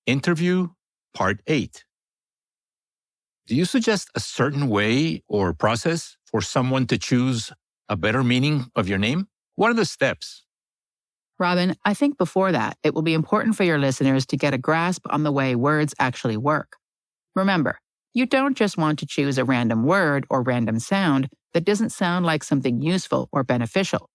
Interview, Part 8. Do you suggest a certain way or process for someone to choose a better meaning of your name? What are the steps? Robin, I think before that, it will be important for your listeners to get a grasp on the way words actually work. Remember, you don't just want to choose a random word or random sound that doesn't sound like something useful or beneficial.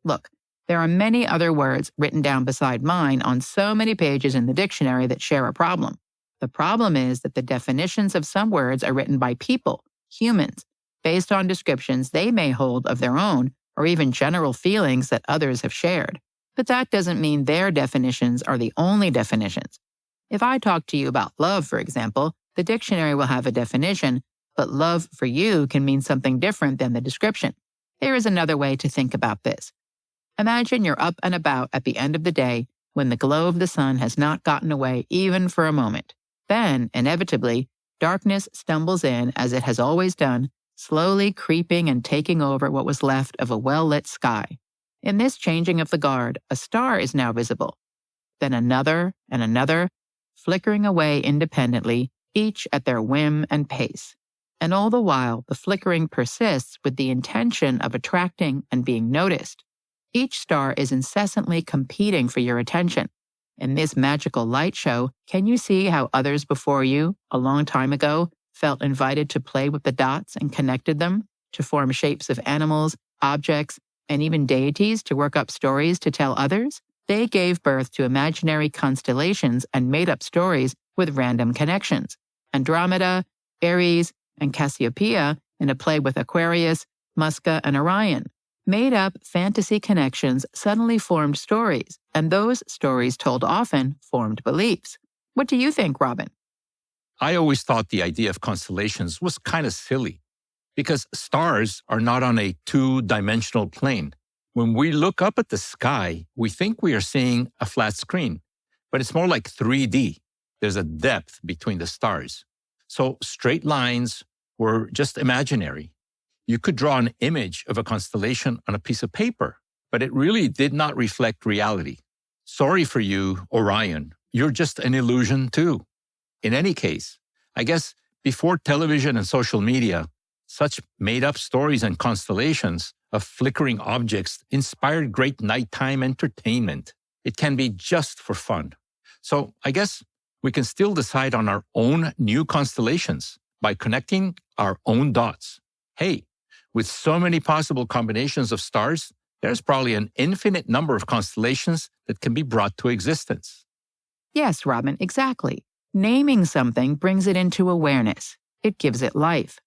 Look, there are many other words written down beside mine on so many pages in the dictionary that share a problem. The problem is that the definitions of some words are written by people, humans, based on descriptions they may hold of their own or even general feelings that others have shared. But that doesn't mean their definitions are the only definitions. If I talk to you about love, for example, the dictionary will have a definition, but love for you can mean something different than the description. Here is another way to think about this. Imagine you're up and about at the end of the day when the glow of the sun has not gotten away even for a moment. Then, inevitably, darkness stumbles in as it has always done, slowly creeping and taking over what was left of a well-lit sky. In this changing of the guard, a star is now visible. Then another and another, flickering away independently, each at their whim and pace. And all the while, the flickering persists with the intention of attracting and being noticed. Each star is incessantly competing for your attention. In this magical light show, can you see how others before you, a long time ago, felt invited to play with the dots and connected them, to form shapes of animals, objects, and even deities to work up stories to tell others? They gave birth to imaginary constellations and made up stories with random connections. Andromeda, Aries, and Cassiopeia in a play with Aquarius, Musca, and Orion. Made up fantasy connections suddenly formed stories, and those stories told often formed beliefs. What do you think, Robin? I always thought the idea of constellations was kind of silly because stars are not on a two-dimensional plane. When we look up at the sky, we think we are seeing a flat screen, but it's more like 3D. There's a depth between the stars. So straight lines were just imaginary. You could draw an image of a constellation on a piece of paper, but it really did not reflect reality. Sorry for you, Orion. You're just an illusion too. In any case, I guess before television and social media, such made-up stories and constellations of flickering objects inspired great nighttime entertainment. It can be just for fun. So I guess we can still decide on our own new constellations by connecting our own dots. Hey, with so many possible combinations of stars, there's probably an infinite number of constellations that can be brought to existence. Yes, Robin, exactly. Naming something brings it into awareness. It gives it life.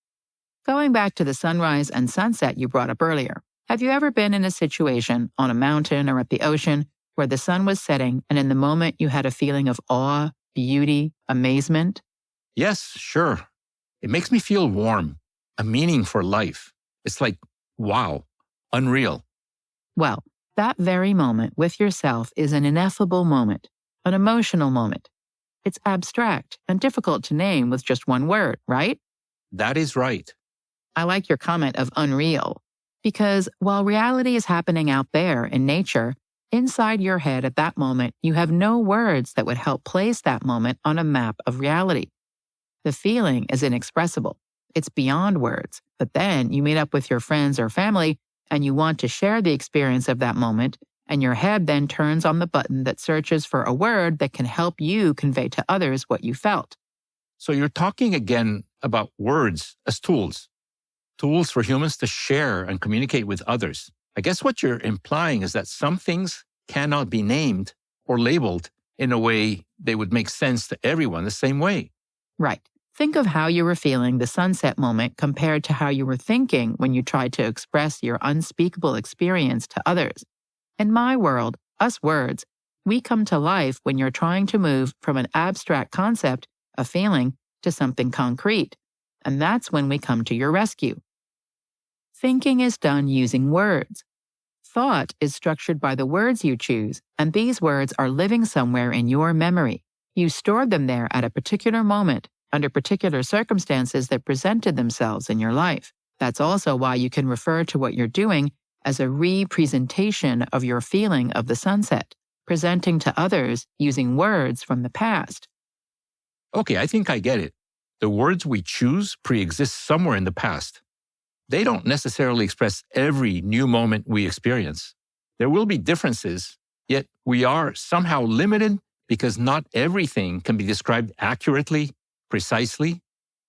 Going back to the sunrise and sunset you brought up earlier, have you ever been in a situation on a mountain or at the ocean where the sun was setting and in the moment you had a feeling of awe, beauty, amazement? Yes, sure. It makes me feel warm, a meaning for life. It's like, wow, unreal. Well, that very moment with yourself is an ineffable moment, an emotional moment. It's abstract and difficult to name with just one word, right? That is right. I like your comment of unreal, because while reality is happening out there in nature, inside your head at that moment, you have no words that would help place that moment on a map of reality. The feeling is inexpressible. It's beyond words. But then you meet up with your friends or family and you want to share the experience of that moment, and your head then turns on the button that searches for a word that can help you convey to others what you felt. So you're talking again about words as tools for humans to share and communicate with others. I guess what you're implying is that some things cannot be named or labeled in a way they would make sense to everyone the same way. Right. Think of how you were feeling the sunset moment compared to how you were thinking when you tried to express your unspeakable experience to others. In my world, us words, we come to life when you're trying to move from an abstract concept, a feeling, to something concrete. And that's when we come to your rescue. Thinking is done using words. Thought is structured by the words you choose, and these words are living somewhere in your memory. You stored them there at a particular moment, under particular circumstances that presented themselves in your life. That's also why you can refer to what you're doing as a representation of your feeling of the sunset, presenting to others using words from the past. Okay, I think I get it. The words we choose pre-exist somewhere in the past. They don't necessarily express every new moment we experience. There will be differences, yet we are somehow limited because not everything can be described accurately, precisely.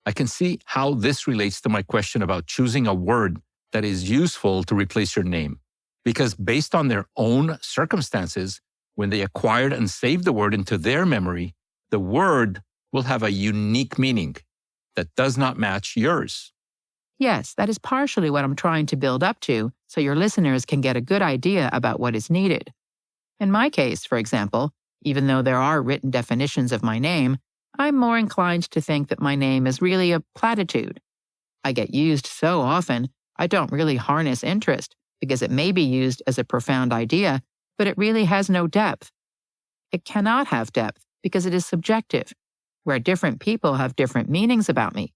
I can see how this relates to my question about choosing a word that is useful to replace your name. Because based on their own circumstances, when they acquired and saved the word into their memory, the word will have a unique meaning that does not match yours. Yes, that is partially what I'm trying to build up to so your listeners can get a good idea about what is needed. In my case, for example, even though there are written definitions of my name, I'm more inclined to think that my name is really a platitude. I get used so often, I don't really harness interest because it may be used as a profound idea, but it really has no depth. It cannot have depth because it is subjective, where different people have different meanings about me.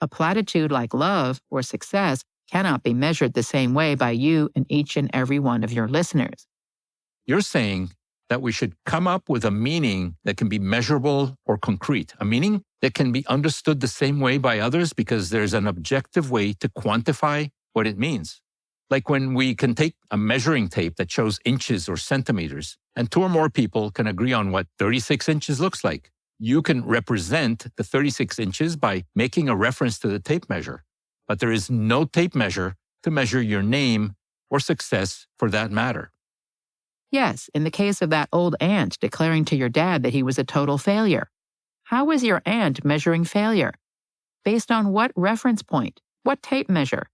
A platitude like love or success cannot be measured the same way by you and each and every one of your listeners. You're saying that we should come up with a meaning that can be measurable or concrete, a meaning that can be understood the same way by others because there's an objective way to quantify what it means. Like when we can take a measuring tape that shows inches or centimeters, and two or more people can agree on what 36 inches looks like. You can represent the 36 inches by making a reference to the tape measure, but there is no tape measure to measure your name or success for that matter. Yes, in the case of that old aunt declaring to your dad that he was a total failure. How was your aunt measuring failure? Based on what reference point? What tape measure?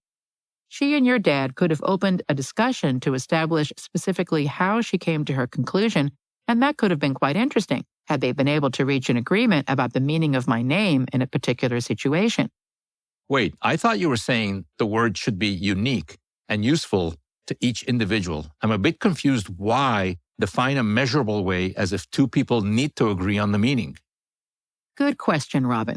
She and your dad could have opened a discussion to establish specifically how she came to her conclusion, and that could have been quite interesting had they been able to reach an agreement about the meaning of my name in a particular situation. Wait, I thought you were saying the word should be unique and useful to each individual. I'm a bit confused why define a measurable way as if two people need to agree on the meaning. Good question, Robin.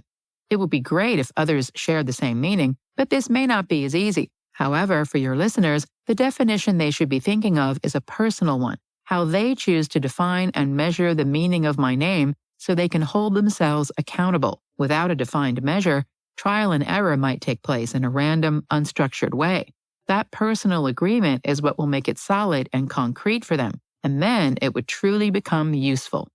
It would be great if others shared the same meaning, but this may not be as easy. However, for your listeners, the definition they should be thinking of is a personal one, how they choose to define and measure the meaning of my name so they can hold themselves accountable. Without a defined measure, trial and error might take place in a random, unstructured way. That personal agreement is what will make it solid and concrete for them, and then it would truly become useful.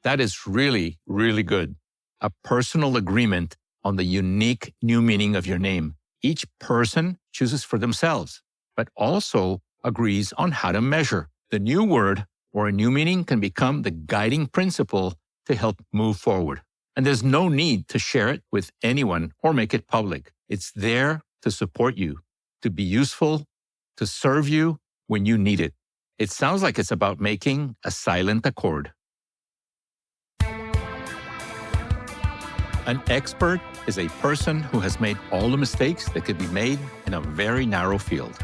That is really, really good. A personal agreement on the unique new meaning of your name. Each person chooses for themselves, but also agrees on how to measure. The new word or a new meaning can become the guiding principle to help move forward. And there's no need to share it with anyone or make it public. It's there to support you, to be useful, to serve you when you need it. It sounds like it's about making a silent accord. An expert is a person who has made all the mistakes that could be made in a very narrow field.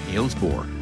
Niels Bohr.